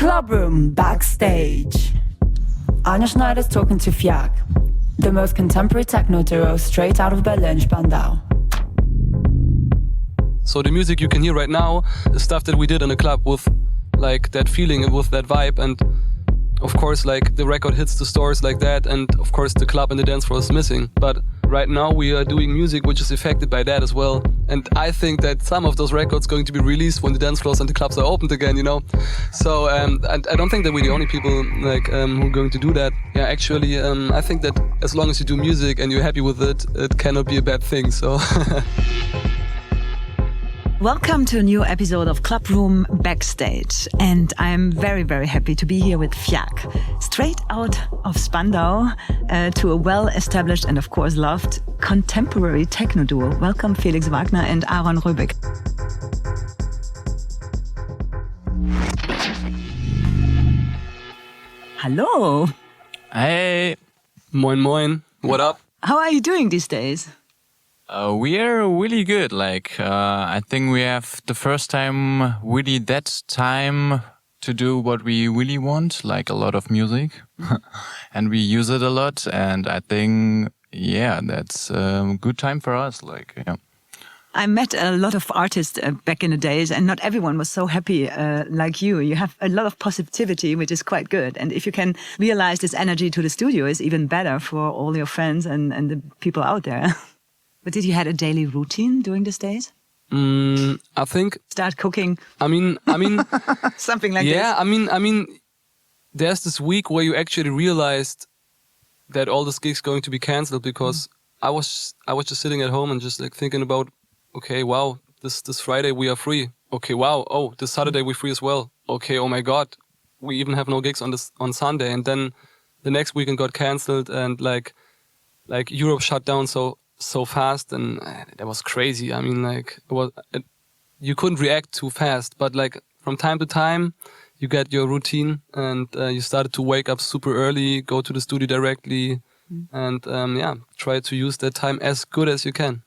Club Room Backstage. Anja Schneider's talking to FJAAK, the most contemporary techno duo straight out of Berlin, Spandau. So the music you can hear right now is stuff that we did in a club with like that feeling and with that vibe, and of course like the record hits the stores like that, and of course the club and the dance floor is missing. But right now we are doing music which is affected by that as well, and I think that some of those records going to be released when the dance floors and the clubs are opened again, you know. So I don't think that we're the only people like who are going to do that. Yeah, actually I think that as long as you do music and you're happy with it, it cannot be a bad thing. So Welcome to a new episode of Club Room Backstage, and I'm very, very happy to be here with FJAAK, straight out of Spandau, to a well-established and of course loved contemporary techno duo. Welcome Felix Wagner and Röbig. Hello. Hey. Moin moin. What up? How are you doing these days? We are really good. I think we have the first time really that time to do what we really want, like a lot of music, and we use it a lot. And I think, that's a good time for us. I met a lot of artists back in the days, and not everyone was so happy like you. You have a lot of positivity, which is quite good. And if you can realize this energy to the studio, is even better for all your friends and the people out there. But did you have a daily routine during these days? I think start cooking. I mean, something like this. Yeah, I mean, there's this week where you actually realized that all these gigs going to be cancelled because I was just sitting at home and just like thinking about, okay, wow, this Friday we are free. Okay, wow, oh, this Saturday we're free as well. Okay, oh my God, we even have no gigs on Sunday, and then the next weekend got cancelled, and like Europe shut down so fast, and that was crazy. I mean, you couldn't react too fast, but like from time to time you get your routine, and you started to wake up super early, go to the studio directly, and try to use that time as good as you can.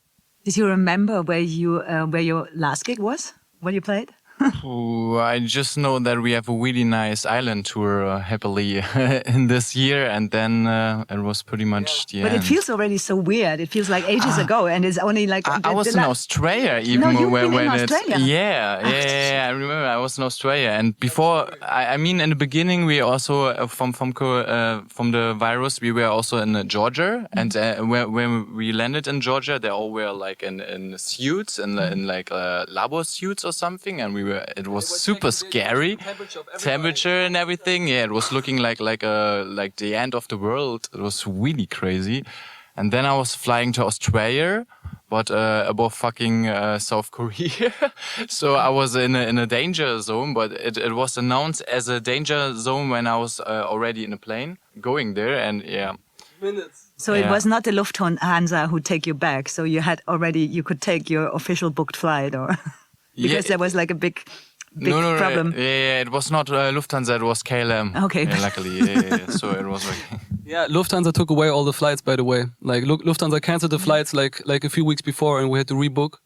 Did you remember where your last gig was? Where you played? I just know that we have a really nice island tour happily in this year, and then it was pretty much the end. But it feels already so weird. It feels like ages ago, and it's only like... I was in Australia even. No, you've been in Australia? Yeah, I remember I was in Australia, and before, I mean in the beginning we also, from the virus, we were also in Georgia, and when we landed in Georgia, they all were like in suits, in like labo suits or something, and it was super scary, temperature and everything. Yeah, it was looking like the end of the world. It was really crazy. And then I was flying to Australia, but above fucking South Korea. So I was in a danger zone, but it was announced as a danger zone when I was already in a plane going there, and So it was not the Lufthansa who take you back. So you could take your official booked flight, or because there was like a big problem. Yeah, it was not Lufthansa, it was KLM. Okay. Yeah, luckily, so it was okay. Yeah, Lufthansa took away all the flights, by the way. Like Lufthansa canceled the flights like a few weeks before, and we had to rebook.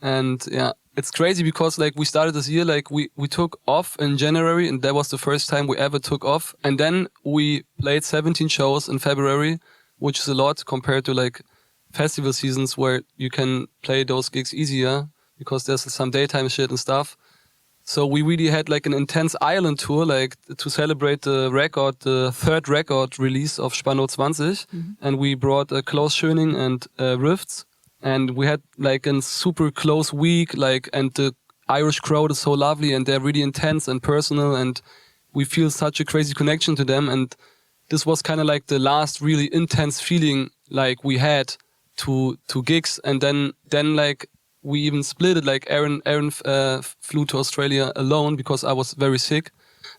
And it's crazy because like we started this year, like we took off in January, and that was the first time we ever took off. And then we played 17 shows in February, which is a lot compared to like festival seasons where you can play those gigs easier because there's some daytime shit and stuff. So we really had like an intense island tour, like to celebrate the third record release of Spandau 20. And we brought Klaus Schöning and Rifts. And we had like a super close week, and the Irish crowd is so lovely, and they're really intense and personal, and we feel such a crazy connection to them. And this was kind of like the last really intense feeling like we had to gigs. And then like we even split it. Like Aaron flew to Australia alone because I was very sick,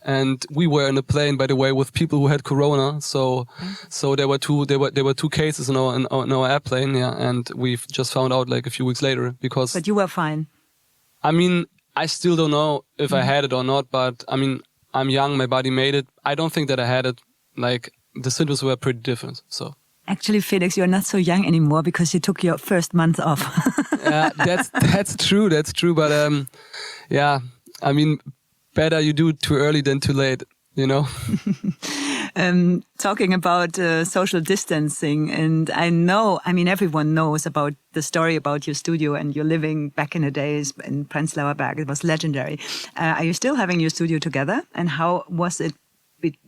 and we were in a plane, by the way, with people who had corona. So there were two cases in our airplane, and we've just found out like a few weeks later because. But you were fine. I mean, I still don't know if I had it or not, but I mean, I'm young, my body made it. I don't think that I had it. Like the symptoms were pretty different. So. Actually, Felix, you're not so young anymore because you took your first month off. That's true. But I mean, better you do too early than too late, you know? Talking about social distancing, and I mean, everyone knows about the story about your studio and your living back in the days in Prenzlauer Berg. It was legendary. Are you still having your studio together? And how was it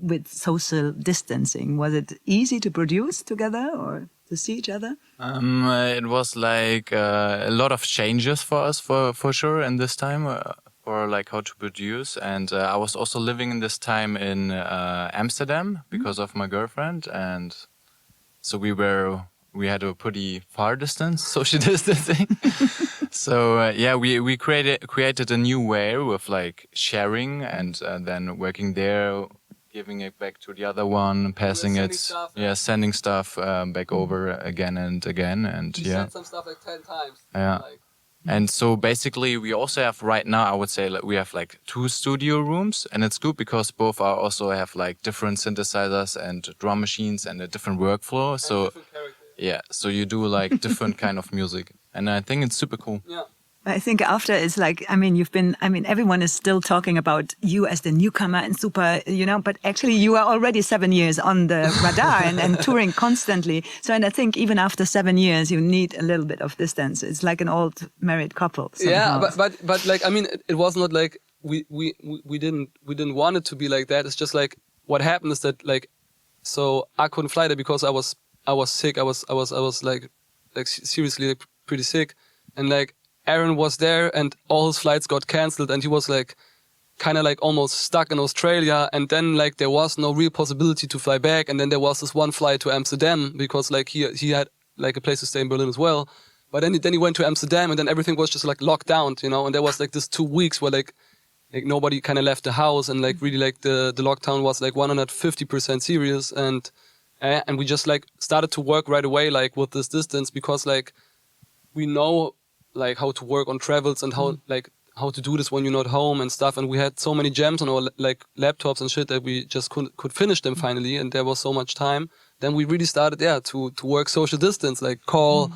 with social distancing? Was it easy to produce together or to see each other? It was like a lot of changes for us, for sure, in this time. For like how to produce, and I was also living in this time in Amsterdam because of my girlfriend, and so we had a pretty far distance, social distancing. So we created a new way with like sharing and then working there, giving it back to the other one, passing sending stuff back over again and again, and we sent some stuff like 10 times. Yeah. Like, and so basically we also have right now, I would say, like, we have like 2 studio rooms, and it's good because both are also have like different synthesizers and drum machines and a different workflow. So so you do like different kind of music, and I think it's super cool. Yeah. I think after it's like, everyone is still talking about you as the newcomer and super, but actually you are already 7 years on the radar and touring constantly. So, and I think even after 7 years, you need a little bit of distance. It's like an old married couple. Somehow. Yeah, but like, I mean, it was not like we didn't want it to be like that. It's just like what happened is that like, so I couldn't fly there because I was sick. I was like seriously like, pretty sick, and like, Aaron was there and all his flights got cancelled, and he was like kind of like almost stuck in Australia, and then like there was no real possibility to fly back, and then there was this one flight to Amsterdam because like he had like a place to stay in Berlin as well, but then he went to Amsterdam, and then everything was just like locked down, you know, and there was like this 2 weeks where like nobody kind of left the house, and like really like the lockdown was like 150% serious, and we just like started to work right away like with this distance because like we know like how to work on travels and how to do this when you're not home and stuff, and we had so many jams on our like laptops and shit that we just could finish them finally, and there was so much time. Then we really started to work social distance, like call,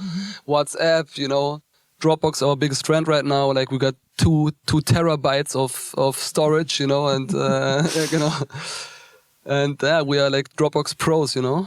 WhatsApp, you know, Dropbox, our biggest trend right now. Like we got 2 terabytes of storage, you know, and you know. And we are like Dropbox pros, you know.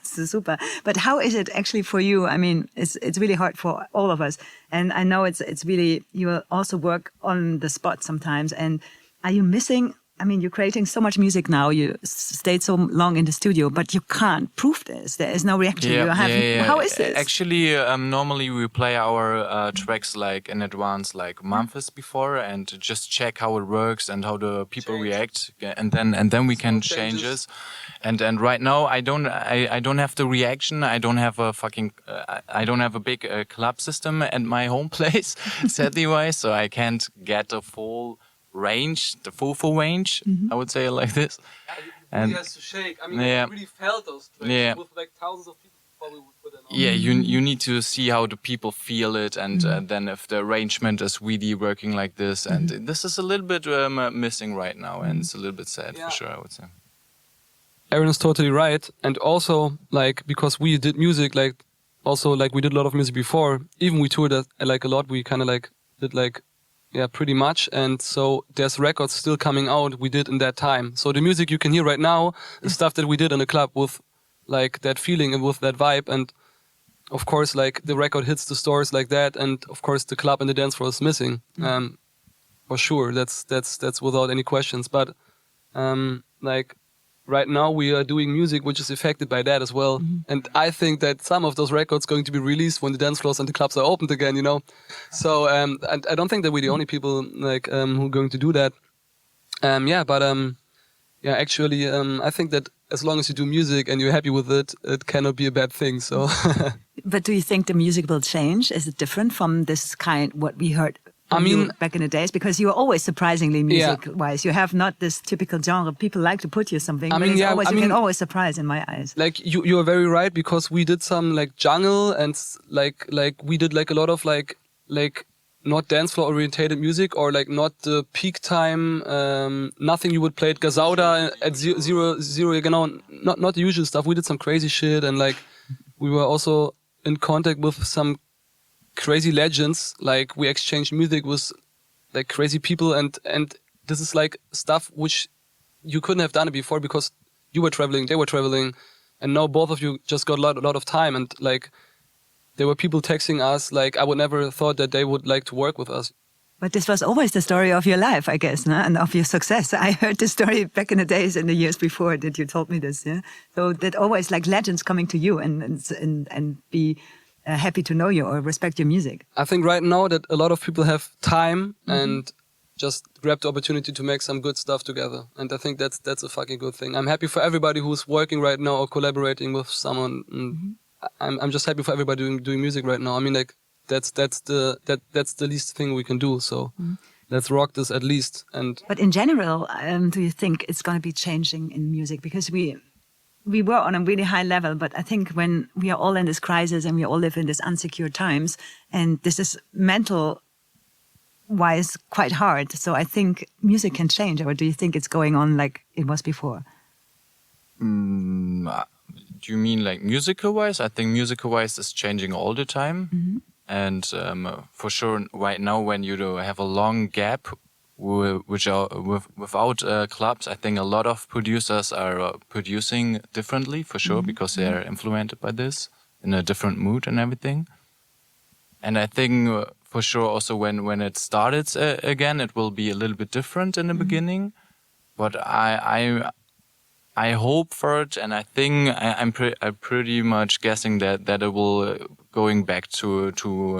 So super. But how is it actually for you? I mean, it's really hard for all of us, and I know it's really, you also work on the spot sometimes. And are you missing? I mean, you're creating so much music now. You stayed so long in the studio, but you can't prove this. There is no reaction. How is this? Actually, normally we play our tracks like in advance, like months before, and just check how it works and how the people react, and then we can change it. And right now I don't have the reaction. I don't have a big club system at my home place, sadly wise, so I can't get the full range, the full range, I would say it like this. And it has to shake. I mean, we really felt those tracks with like thousands of people before we would put it on. Yeah, you need to see how the people feel it, and then if the arrangement is really working like this, and this is a little bit missing right now, and it's a little bit sad for sure, I would say. Aaron is totally right, and also like because we did music, like also like we did a lot of music before, even we toured like a lot, we kind of like did like pretty much. And so there's records still coming out we did in that time. So the music you can hear right now is stuff that we did in a club with like that feeling and with that vibe. And of course, like the record hits the stores like that. And of course the club and the dance floor is missing. For sure. That's without any questions. But like right now we are doing music which is affected by that as well. And I think that some of those records going to be released when the dance floors and the clubs are opened again, you know. So I don't think that we're the only people like who are going to do that. Actually I think that as long as you do music and you're happy with it, it cannot be a bad thing. So But do you think the music will change? Is it different from this kind what we heard back in the days, because you are always surprisingly music-wise. You have not this typical genre. People like to put you something, you can always surprise in my eyes. Like you are very right, because we did some like jungle and like we did like a lot of like not dance floor orientated music, or like not the peak time, nothing you would play at Gazauda at zero, you know, not the usual stuff. We did some crazy shit, and like we were also in contact with some crazy legends. Like we exchanged music with like crazy people, and this is like stuff which you couldn't have done it before because you were traveling, they were traveling, and now both of you just got a lot of time. And like, there were people texting us, like, I would never thought that they would like to work with us. But this was always the story of your life, I guess, no? And of your success. I heard this story back in the days and the years before that you told me this. Yeah, so that always like legends coming to you and be happy to know you or respect your music. I think right now that a lot of people have time and just grab the opportunity to make some good stuff together. And I think that's a fucking good thing. I'm happy for everybody who's working right now or collaborating with someone. And I'm just happy for everybody doing music right now. I mean, like, that's the least thing we can do. So let's rock this at least. But in general, do you think it's going to be changing in music? Because we were on a really high level, but I think when we are all in this crisis and we all live in these unsecure times, and this is mental-wise quite hard. So I think music can change. Or do you think it's going on like it was before? Do you mean like musical-wise? I think musical-wise is changing all the time. And for sure, right now, when you have a long gap without clubs, I think a lot of producers are producing differently, for sure, because they are influenced by this in a different mood and everything. And I think for sure also when it started again, it will be a little bit different in the beginning. But I hope for it, and I think I'm pretty much guessing that it will going back to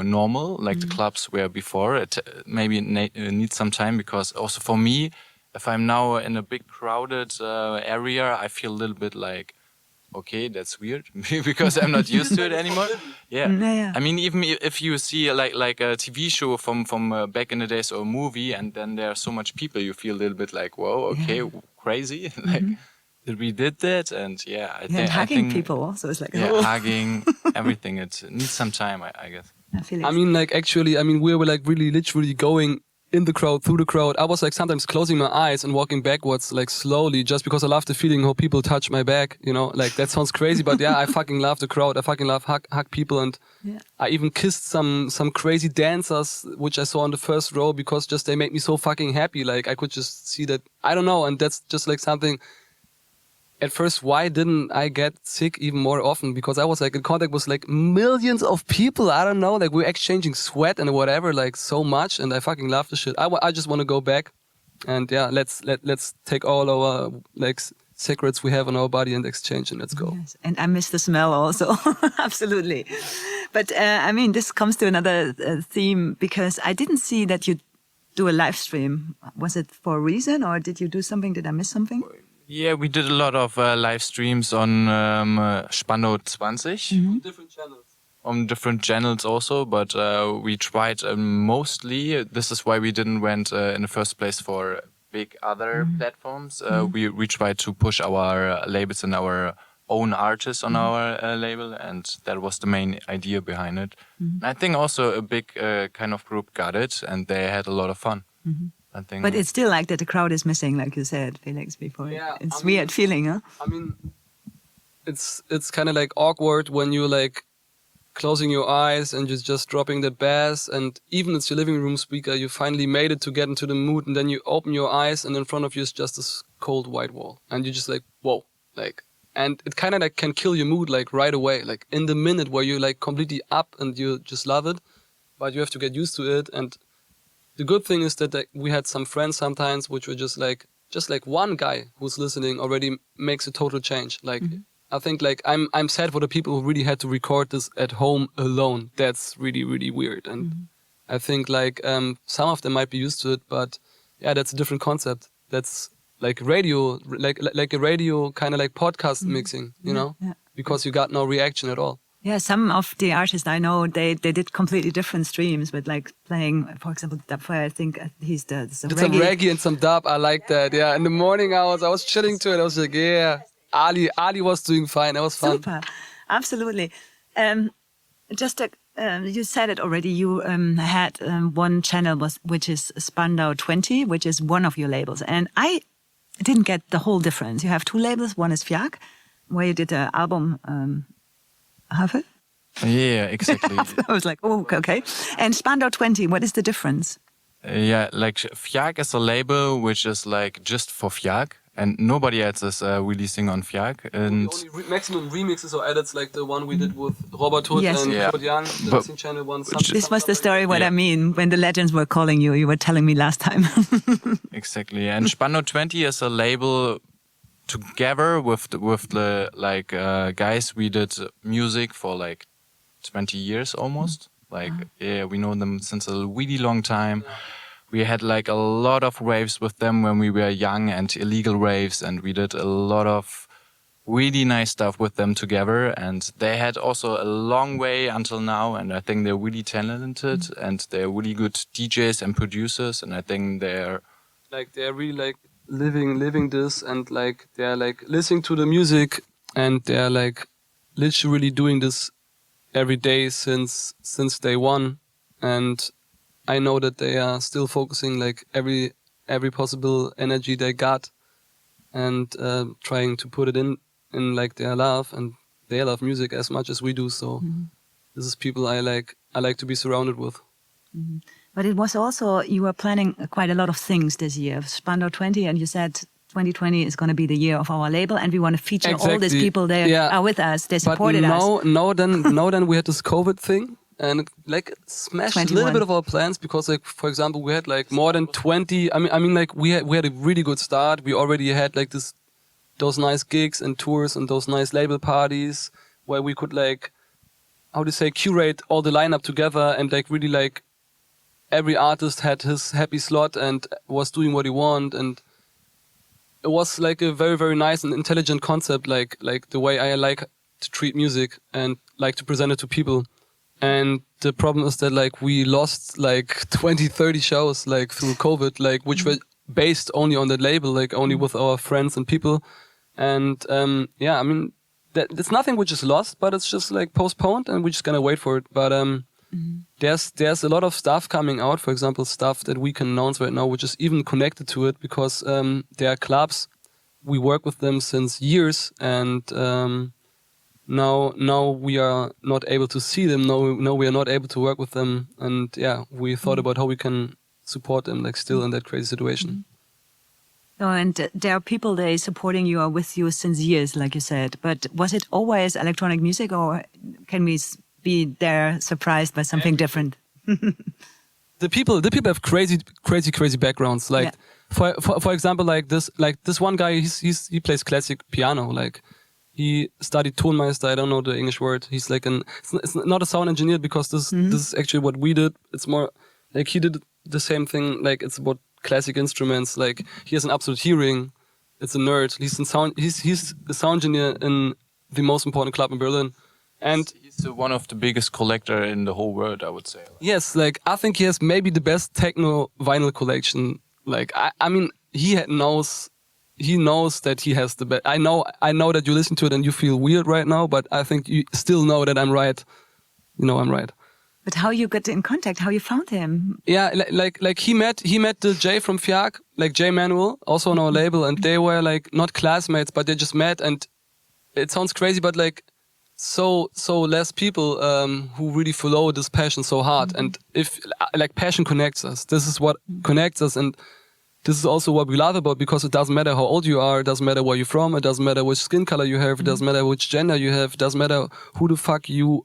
normal, like the clubs were before. It maybe needs some time, because also for me, if I'm now in a big crowded area, I feel a little bit like, okay, that's weird, because I'm not used to it anymore. Yeah. I mean, even if you see like a TV show from back in the days or a movie, and then there are so much people, you feel a little bit like, whoa, okay, crazy, like. We did that, and I think hugging people also is like hugging everything. It needs some time, I guess. I mean, like actually, we were like really literally going in the crowd, through the crowd. I was like sometimes closing my eyes and walking backwards, like slowly, just because I love the feeling how people touch my back. You know, like that sounds crazy, but I fucking love the crowd. I fucking love hug people, and I even kissed some crazy dancers which I saw on the first row, because just they make me so fucking happy. Like I could just see that, I don't know, and that's just like something. At first, why didn't I get sick even more often? Because I was like in contact with like millions of people. I don't know, like we're exchanging sweat and whatever, like so much, and I fucking love the shit. I just want to go back, and let's take all our like secrets we have on our body and exchange, and let's go. Yes. And I miss the smell also, absolutely. But this comes to another theme, because I didn't see that you do a live stream. Was it for a reason, or did you do something? Did I miss something? Yeah, we did a lot of live streams on Spandau 20. On different channels also, but we tried mostly. This is why we didn't went in the first place for big other platforms. We tried to push our labels and our own artists on our label, and that was the main idea behind it. And I think also a big kind of group got it, and they had a lot of fun. I think. But it's still like that the crowd is missing, like you said, Felix, before. Yeah, it's weird feeling, huh? I mean, it's kind of like awkward when you're like closing your eyes and you're just dropping that bass, and even it's your living room speaker, you finally made it to get into the mood, and then you open your eyes and in front of you is just this cold white wall, and you're just like, whoa, like, and it kind of like can kill your mood like right away, like in the minute where you're like completely up and you just love it, but you have to get used to it. And the good thing is that we had some friends sometimes which were just like one guy who's listening already makes a total change. Like, I think like I'm sad for the people who really had to record this at home alone. That's really, really weird. And I think like some of them might be used to it, but yeah, that's a different concept. That's like radio, like a radio kind of like podcast mixing, you know, because you got no reaction at all. Yeah, some of the artists I know, they did completely different streams with like playing, for example, Dubfire. I think he's the some reggae and some dub. I like that. Yeah, in the morning I was chilling to it. I was like, yeah, Ali was doing fine. That was fun. Super, absolutely. You said it already. You had one channel which is Spandau 20, which is one of your labels, and I didn't get the whole difference. You have two labels. One is FJAAK, where you did an album. Have it? Yeah, exactly. I was like, oh, okay. And Spandau 20, what is the difference? Yeah, like FJAAK is a label which is like just for FJAAK, and nobody else is releasing on FJAAK. And the only maximum remixes or edits like the one we did with Robert Hood Yes. and Yeah. Claude Young, the But- Missing Channel one. This was the story, what Yeah. I mean, when the legends were calling you. You were telling me last time. exactly, and Spandau 20 is a label together with the guys we did music for like 20 years almost. Like yeah, we know them since a really long time. We had like a lot of raves with them when we were young and illegal raves, and we did a lot of really nice stuff with them together. And they had also a long way until now, and I think they're really talented and they're really good DJs and producers, and I think they're really like living this, and like they're like listening to the music, and they're like literally doing this every day since day one. And I know that they are still focusing like every possible energy they got, and trying to put it in like their love, and they love music as much as we do. So this is people I like to be surrounded with. But it was also, you were planning quite a lot of things this year. Spandau 20, and you said 2020 is going to be the year of our label, and we want to feature all these Exactly. people that Yeah. are with us. They But supported us. now then we had this COVID thing, and it, like smashed a 21. little bit of our plans, because like for example we had like more than 20. I mean like we had a really good start. We already had like those nice gigs and tours and those nice label parties where we could like, how to say, curate all the lineup together, and like really like every artist had his happy slot and was doing what he wanted, and it was like a very, very nice and intelligent concept, like the way I like to treat music and like to present it to people. And the problem is that like we lost like 20, 30 shows like through COVID, like which were based only on that label, like only with our friends and people. And yeah, I mean, it's nothing which is lost, but it's just like postponed, and we're just gonna wait for it. But there's a lot of stuff coming out, for example, stuff that we can announce right now, which is even connected to it, because there are clubs, we work with them since years, and now we are not able to see them, now we are not able to work with them, and yeah, we thought about how we can support them, like still in that crazy situation. Oh, and there are people they supporting you or with you since years, like you said. But was it always electronic music, or can we be there surprised by something different? The people have crazy backgrounds. Like for example, like this one guy, he plays classic piano. Like he studied Tonmeister. I don't know the English word. He's like it's not a sound engineer, because this is actually what we did. It's more like he did the same thing. Like it's about classic instruments. Like he has an absolute hearing. It's a nerd. He's a sound engineer in the most important club in Berlin. And he's one of the biggest collector in the whole world, I would say. yes, like I think he has maybe the best techno vinyl collection. Like I mean, he knows that he has the best. I know that you listen to it and you feel weird right now, but I think you still know that I'm right. You know I'm right. But how you got in contact? How you found him? Yeah, like he met the Jay from FJAAK, like Jay Manuel, also on our label, and they were like not classmates, but they just met, and it sounds crazy, but like so less people who really follow this passion so hard. And if like passion connects us, this is what connects us, and this is also what we love about, because it doesn't matter how old you are, it doesn't matter where you're from, it doesn't matter which skin color you have, it doesn't matter which gender you have, it doesn't matter who the fuck you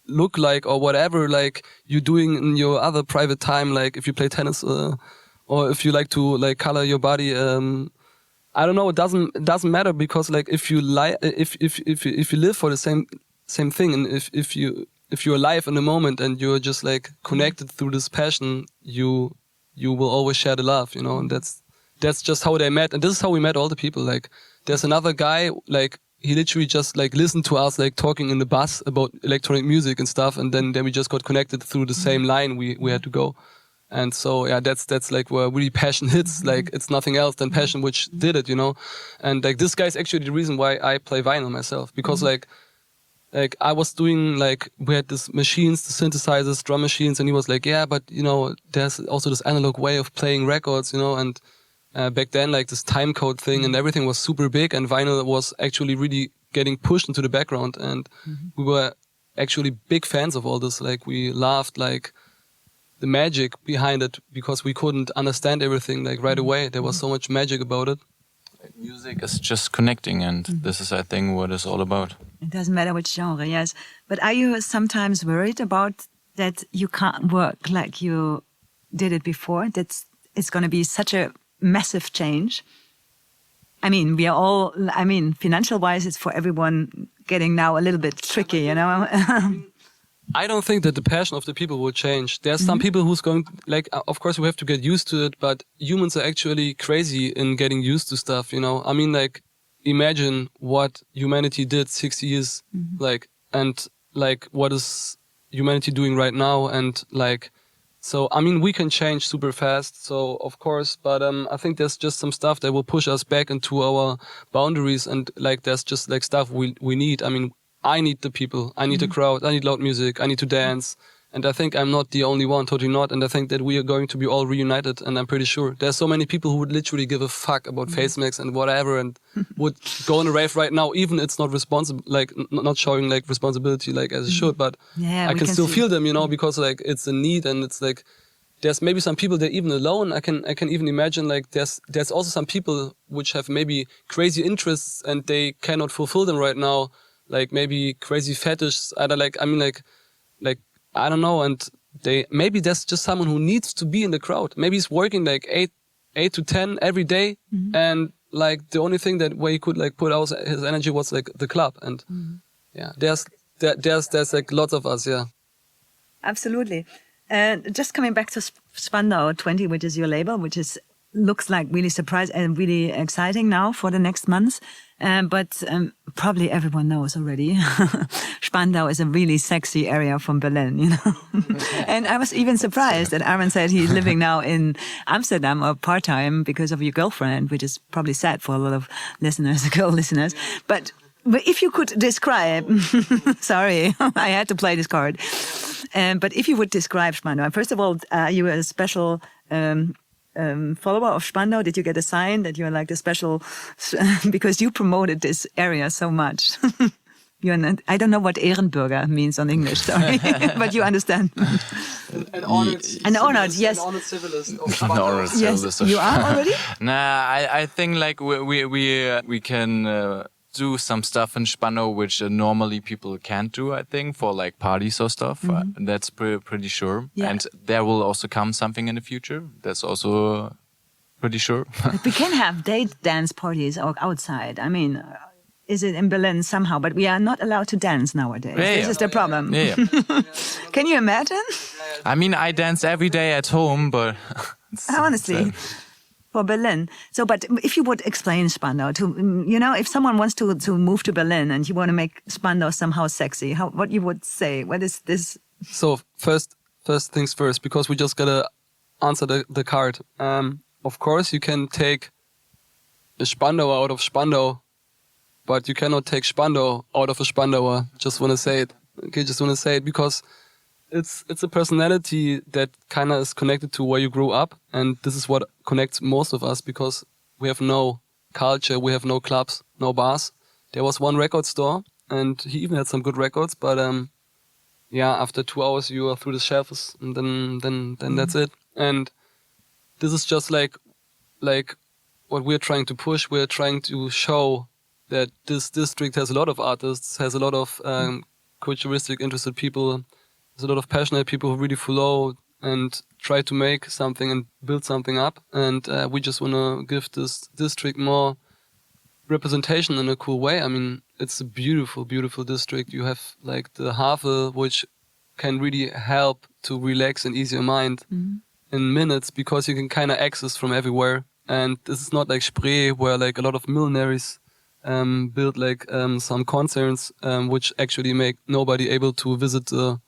look like or whatever like you're doing in your other private time, like if you play tennis or if you like to like color your body. I don't know, it doesn't matter, because like if you if you live for the same thing, and if you're alive in the moment and you're just like connected through this passion, you will always share the love, you know. And that's just how they met, and this is how we met all the people. Like there's another guy, like he literally just like listened to us like talking in the bus about electronic music and stuff, and then we just got connected through the same line we had to go. And so yeah, that's like where really passion hits. Like it's nothing else than passion which did it, you know. And like this guy's actually the reason why I play vinyl myself, because like I was doing like, we had these machines, the synthesizers, drum machines, and he was like, yeah, but you know, there's also this analog way of playing records, you know. And back then, like this time code thing and everything was super big, and vinyl was actually really getting pushed into the background. And we were actually big fans of all this. Like we laughed like the magic behind it, because we couldn't understand everything like right away. There was so much magic about it. Music is just connecting, and this is, I think, what it's all about. It doesn't matter which genre, yes. But are you sometimes worried about that you can't work like you did it before? That it's going to be such a massive change. I mean, we are all, financial-wise, it's for everyone getting now a little bit tricky, you know? I don't think that the passion of the people will change. There's some people who's going, like, of course we have to get used to it, but humans are actually crazy in getting used to stuff, you know? I mean, like, imagine what humanity did 60 years, like, and like, what is humanity doing right now? And like, so, I mean, we can change super fast, so of course, but I think there's just some stuff that will push us back into our boundaries, and like, there's just like stuff we need. I mean, I need the people, I need the crowd, I need loud music, I need to dance. And I think I'm not the only one, totally not. And I think that we are going to be all reunited, and I'm pretty sure. There's so many people who would literally give a fuck about face masks and whatever, and would go on a rave right now, even it's not responsible, like not showing like responsibility like as it should, but Yeah, I we can still see. feel them, you know, because like it's a need, and it's like, there's maybe some people that are even alone. I can even imagine like there's also some people which have maybe crazy interests and they cannot fulfill them right now. Like maybe crazy fetishes, I don't know, and maybe there's just someone who needs to be in the crowd. Maybe he's working like 8 to 10 every day, and like the only thing that where he could like put out his energy was like the club. And yeah, there's like lots of us, yeah. Absolutely. Just coming back to Spandau 20, which is your label, which looks like really surprising and really exciting now for the next months. But probably everyone knows already. Spandau is a really sexy area from Berlin, you know. And I was even surprised that Aaron said he's living now in Amsterdam or part-time because of your girlfriend, which is probably sad for a lot of listeners, girl listeners. But if you could describe, sorry, I had to play this card. But if you would describe Spandau, first of all, are you a special follower of Spandau? Did you get a sign that you're like the special, because you promoted this area so much? I don't know what Ehrenbürger means on English, sorry, but you understand. An honored Yes. An honored civilist of An Spandau. honored civilist of You are already? Nah, I think like we can do some stuff in Spandau which normally people can't do, I think, for like parties or stuff. That's pretty sure. Yeah. And there will also come something in the future. That's also pretty sure. But we can have date dance parties outside. I mean, is it in Berlin somehow? But we are not allowed to dance nowadays. This is the problem. Yeah. Can you imagine? I mean, I dance every day at home, but Honestly. For Berlin. So, but if you would explain Spandau to, you know, if someone wants to move to Berlin and you want to make Spandau somehow sexy, what you would say? What is this? So first things first, because we just gotta answer the card. Of course, you can take a Spandauer out of Spandau, but you cannot take Spandau out of a Spandauer. Just want to say it. Okay, just want to say it because it's a personality that kind of is connected to where you grew up, and this is what connects most of us, because we have no culture, we have no clubs, no bars. There was one record store, and he even had some good records, but after 2 hours you are through the shelves, and then that's it. And this is just like what we're trying to push. We're trying to show that this district has a lot of artists, has a lot of culturistic, interested people. There's a lot of passionate people who really flow and try to make something and build something up. And we just want to give this district more representation in a cool way. I mean, it's a beautiful, beautiful district. You have like the Havel, which can really help to relax and ease your mind in minutes, because you can kind of access from everywhere. And this is not like Spree, where like a lot of millionaires build like some concerns, which actually make nobody able to visit the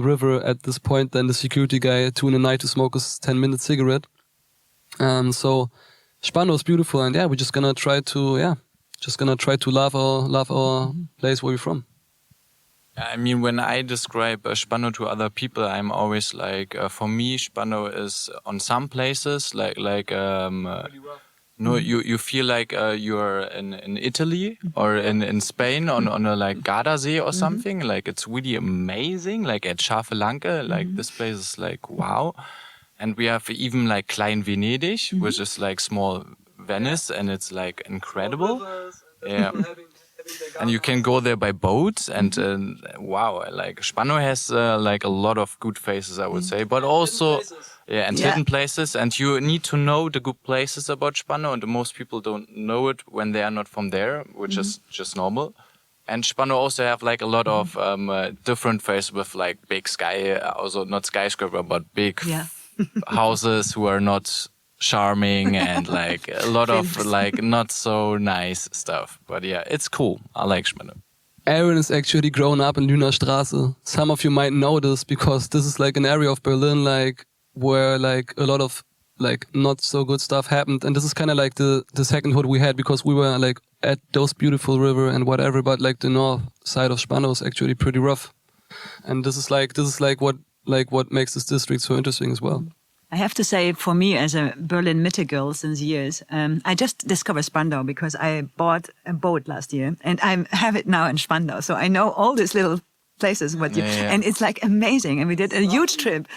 river at this point. Then the security guy at 2 in the night to smoke a 10-minute cigarette. So Spandau is beautiful, and we're just gonna try to love our place where we're from. I mean, when I describe Spandau to other people, I'm always like, for me, Spandau is on some places like No, you feel like you're in Italy or in Spain on a like Gardasee or something. Like it's really amazing. Like at Schafelanke, like this place is like wow. And we have even like Klein Venedig, which is like small Venice, and it's like incredible. Yeah. And you can go there by boat, and wow, like Spandau has like a lot of good faces, I would say, but also hidden places. And you need to know the good places about Spandau, and most people don't know it when they are not from there, which is just normal. And Spandau also have like a lot of different faces with like big sky, also not skyscraper, but big houses who are not charming and like a lot of like not so nice stuff. But yeah, it's cool. I like Spandau. Aaron is actually grown up in Lüner Straße. Some of you might know this because this is like an area of Berlin like where like a lot of like not so good stuff happened. And this is kind of like the second hood we had because we were like at those beautiful river and whatever, but like the north side of Spandau is actually pretty rough. And this is like what makes this district so interesting as well. I have to say, for me as a Berlin Mitte girl since years, I just discovered Spandau because I bought a boat last year and I have it now in Spandau. So I know all these little places, and it's like amazing. And we did a huge trip.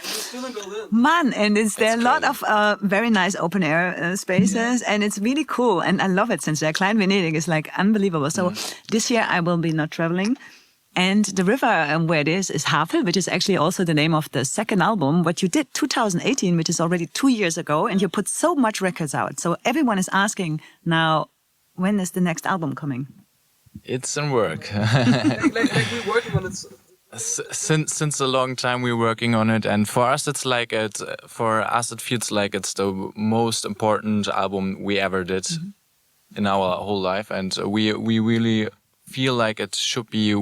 Man, and there are a lot of very nice open air spaces and it's really cool. And I love it since there. Klein Venedig is like unbelievable. So this year I will be not traveling. And the river where it is Havel, which is actually also the name of the second album, what you did 2018, which is already 2 years ago, and you put so much records out. So everyone is asking now, when is the next album coming? It's in work. like we're working on it. Since a long time we're working on it, and for us it feels like it's the most important album we ever did in our whole life, and we really feel like it should be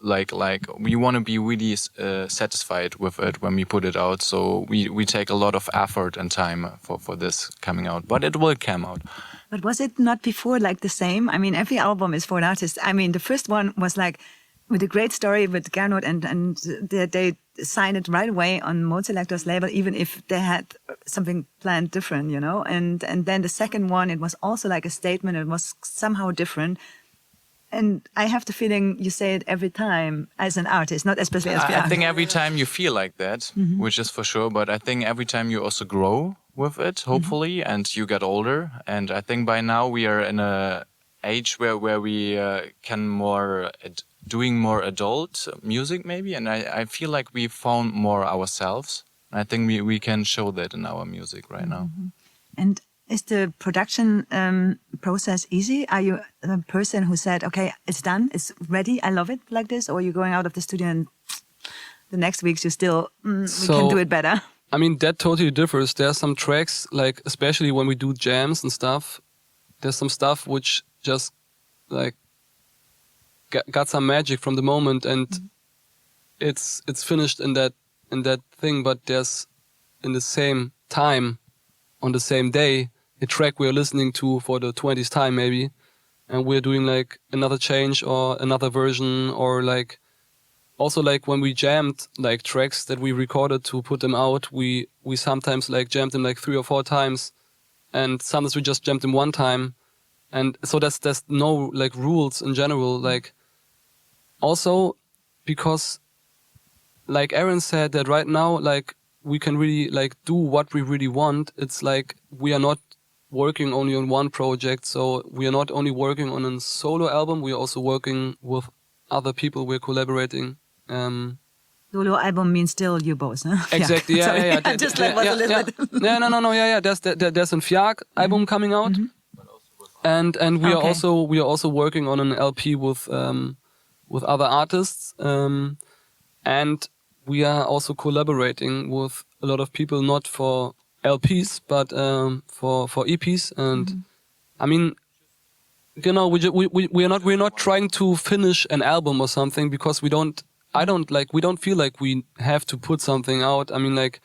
like we want to be really satisfied with it when we put it out. So we take a lot of effort and time for this coming out, but it will come out. But was it not before like the same? I mean, every album is for an artist. I mean, the first one was like with a great story with Gernot, and they signed it right away on Mode Selector's label, even if they had something planned different, you know. And then the second one, it was also like a statement. It was somehow different. And I have the feeling you say it every time as an artist, not especially as I think every time you feel like that, which is for sure. But I think every time you also grow with it, hopefully, and you get older. And I think by now we are in a age where we can doing more adult music maybe. And I feel like we found more ourselves. I think we can show that in our music right now. And is the production process easy? Are you a person who said, okay, it's done, it's ready, I love it like this? Or are you going out of the studio and the next weeks you still, we can do it better? I mean, that totally differs. There are some tracks, like especially when we do jams and stuff, there's some stuff which just like got some magic from the moment, and it's finished in that thing. But there's in the same time, on the same day, a track we're listening to for the 20th time maybe, and we're doing like another change or another version, or like also like when we jammed like tracks that we recorded to put them out, we sometimes like jammed them like 3 or 4 times, and sometimes we just jammed them 1 time. And so there's no like rules in general, like also because like Aaron said that right now like we can really like do what we really want. It's like we are not working only on one project, so we are not only working on a solo album, we are also working with other people, we're collaborating. Solo album means still you both, huh? Exactly, yeah. Just like was a little bit. No, yeah. There's a FJAAK album coming out, and we are also working on an LP with other artists, and we are also collaborating with a lot of people, not for LPs but for EPs, and I mean, you know, we're not trying to finish an album or something because we don't feel like we have to put something out. I mean, like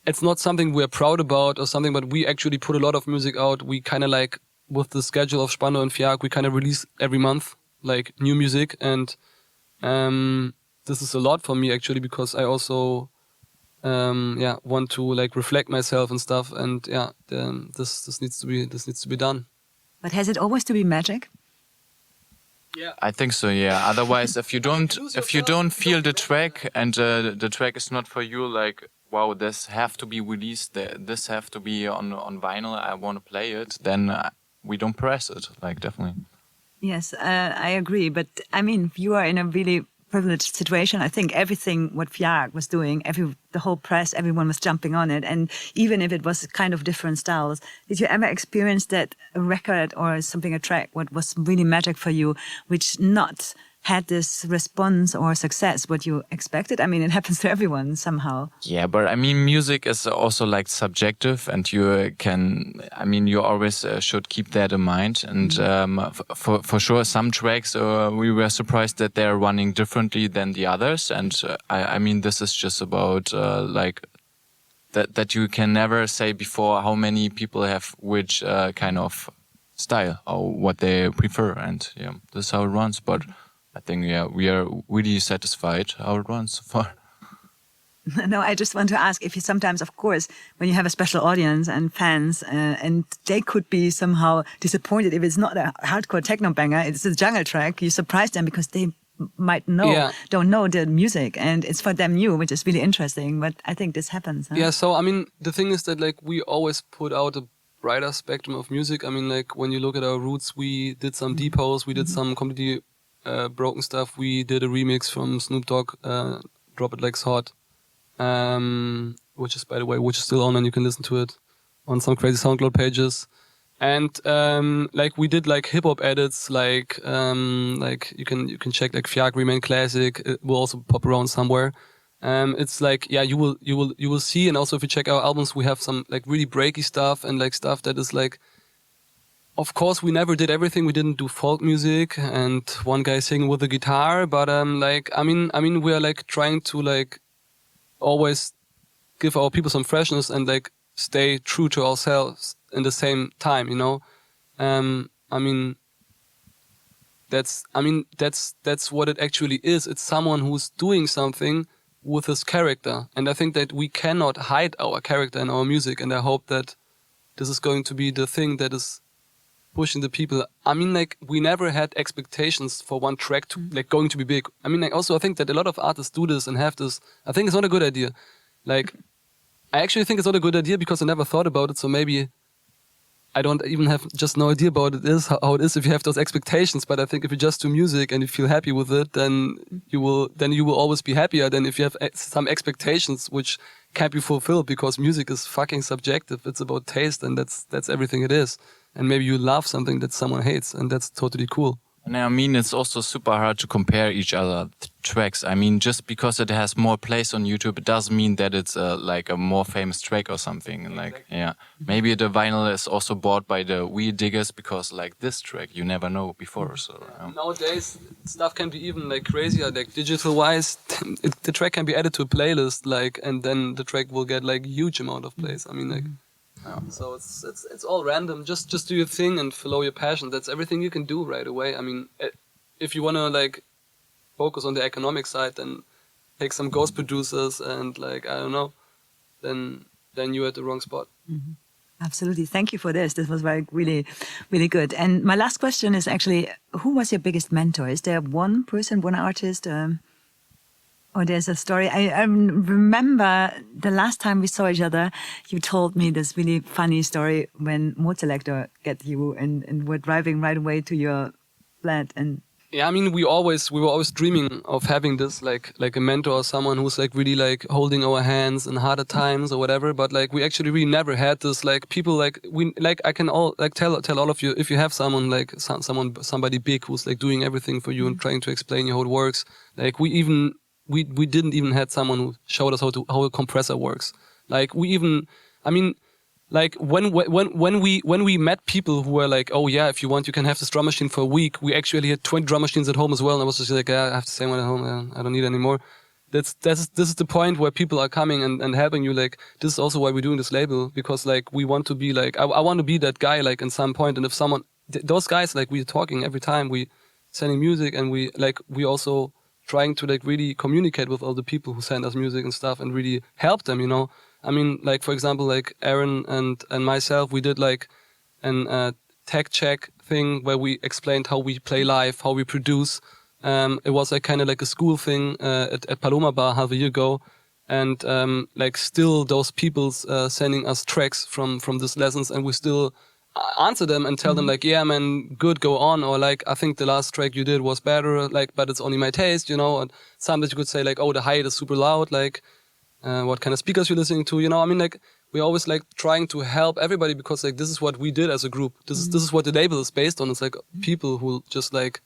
it's not something we're proud about or something, but we actually put a lot of music out. We kind of like, with the schedule of Spandau and FJAAK, we kind of release every month like new music, and this is a lot for me actually, because I also want to like reflect myself and stuff, and this needs to be done. But has it always to be magic? Yeah, I think so. Yeah. Otherwise, if you don't feel the track and the track is not for you, like wow, this have to be released, this have to be on vinyl. I want to play it. Then we don't press it. Like definitely. Yes, I agree. But I mean, you are in a really privileged situation. I think everything what FJAAK was doing, the whole press, everyone was jumping on it. And even if it was kind of different styles, did you ever experience that a record or something, a track, what was really magic for you, which not had this response or success what you expected? I mean, it happens to everyone somehow. Yeah, but I mean, music is also like subjective, and you always should keep that in mind. And for sure, some tracks we were surprised that they're running differently than the others. And I mean, this is just about like that you can never say before how many people have which kind of style or what they prefer. And yeah, this is how it runs. But I think, we are really satisfied how it runs so far. No, I just want to ask if you sometimes, of course, when you have a special audience and fans, and they could be somehow disappointed if it's not a hardcore techno banger, it's a jungle track, you surprise them because they might don't know the music, and it's for them new, which is really interesting. But I think this happens. Huh? Yeah, so I mean, the thing is that like we always put out a brighter spectrum of music. I mean, like when you look at our roots, we did some depots, we did some completely broken stuff. We did a remix from Snoop Dogg, Drop It Like It's Hot, which is, by the way, still on, and you can listen to it on some crazy SoundCloud pages. And like we did like hip hop edits, like you can check like FJAAK Remain Classic. It will also pop around somewhere. It's like you will see, and also if you check our albums, we have some like really breaky stuff and like stuff that is like. Of course, we never did everything. We didn't do folk music, and one guy singing with a guitar. But I mean, we are like trying to like always give our people some freshness and like stay true to ourselves in the same time. You know, I mean, that's what it actually is. It's someone who's doing something with his character, and I think that we cannot hide our character in our music. And I hope that this is going to be the thing that is pushing the people. I mean, like, we never had expectations for one track to like going to be big. I mean, like, also I think that a lot of artists do this and have this. I think it's not a good idea. Like, I actually think it's not a good idea because I never thought about it. So maybe I don't even have just no idea about it is how it is if you have those expectations. But I think if you just do music and you feel happy with it, then you will always be happier than if you have some expectations which can't be fulfilled, because music is fucking subjective. It's about taste, and that's everything it is. And maybe you love something that someone hates, and that's totally cool. And I mean, it's also super hard to compare each other tracks. I mean, just because it has more plays on YouTube, it doesn't mean that it's like a more famous track or something. And like, yeah, maybe the vinyl is also bought by the weed diggers because like this track you never know before. So nowadays stuff can be even like crazier, like digital wise. The track can be added to a playlist, like, and then the track will get like huge amount of plays. I mean, like. Yeah. So it's all random. Just do your thing and follow your passion. That's everything you can do right away. I mean, if you wanna like focus on the economic side, then take some ghost producers and like I don't know, then you're at the wrong spot. Mm-hmm. Absolutely. Thank you for this. This was really, really good. And my last question is actually, who was your biggest mentor? Is there one person, one artist? Or there's a story. I remember the last time we saw each other, you told me this really funny story when Moselector got you and were driving right away to your flat. And yeah, I mean, we were always dreaming of having this like a mentor, someone who's like really like holding our hands in harder times or whatever. But like we actually really never had this. Like people like we like I can all like tell all of you, if you have someone like somebody big who's like doing everything for you and trying to explain you how it works. Like we didn't even had someone who showed us how a compressor works. Like like when we met people who were like, oh yeah, if you want, you can have this drum machine for a week. We actually had 20 drum machines at home as well, and I was just like, yeah, I have the same one at home. I don't need any more. This is the point where people are coming and helping you. Like this is also why we're doing this label, because like we want to be like I want to be that guy like in some point. And if someone those guys like we're talking every time we sending music, and we also trying to like really communicate with all the people who send us music and stuff and really help them, you know. I mean, like for example, like Aaron and myself, we did like an tech check thing where we explained how we play live, how we produce. It was like kind of like a school thing at Paloma Bar half a year ago. And like still those people sending us tracks from these lessons, and we still answer them and tell them like, yeah man, good, go on, or like, I think the last track you did was better, like, but it's only my taste, you know. And sometimes you could say like, oh, the hi-hat is super loud, like what kind of speakers you're listening to, you know. I mean, like, we always like trying to help everybody, because like this is what we did as a group. This is what the label is based on. It's like people who just like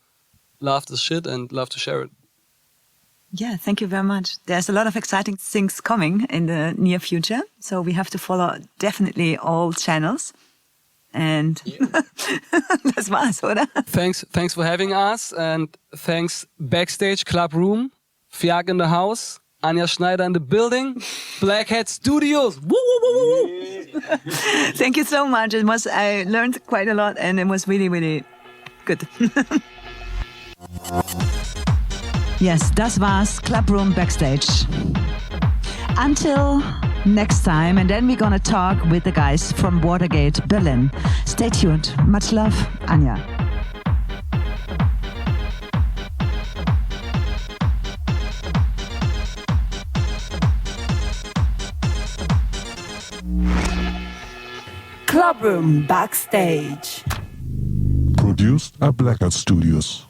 love this shit and love to share it. Yeah, thank you very much. There's a lot of exciting things coming in the near future, so we have to follow definitely all channels. And das war's, oder? Thanks for having us, and thanks Backstage Club Room, FJAAK in the house, Anja Schneider in the building, Black Hat Studios. Woo, woo, woo, woo, woo. Thank you so much. I learned quite a lot, and it was really, really good. Yes, das war's. Clubroom Backstage. Until next time, and then we're gonna talk with the guys from Watergate, Berlin. Stay tuned. Much love, Anja. Clubroom Backstage. Produced at Black Hat Studios.